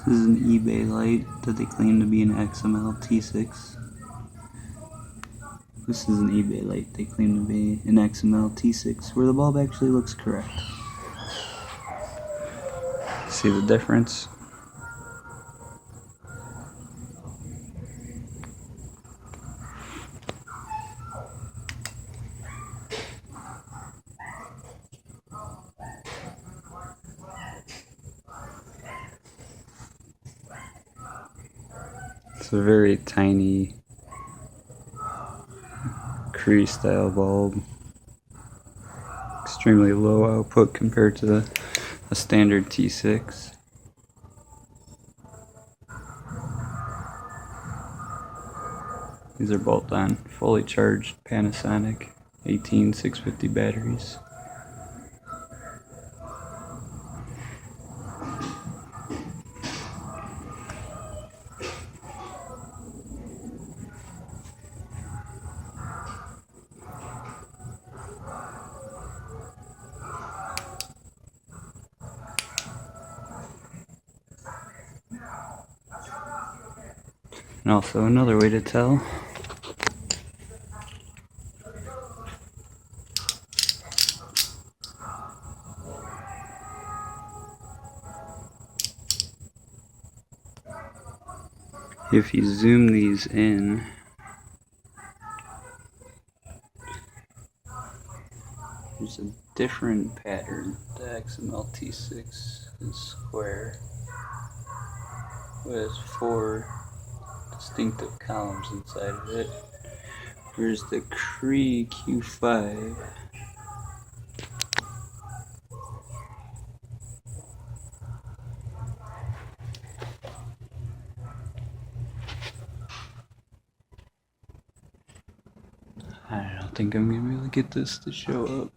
This is an eBay light that they claim to be an XML T6. This is an eBay light they claim to be an XML T6, where the bulb actually looks correct. See the difference? It's a very tiny Cree style bulb. Extremely low output compared to a standard T6. These are both on fully charged Panasonic 18650 batteries. And also another way to tell if you zoom these in, there's a different pattern. The XML T6 is square with 4 distinctive columns inside of it, whereas the Cree Q5 I don't think I'm gonna be able to get this to show up.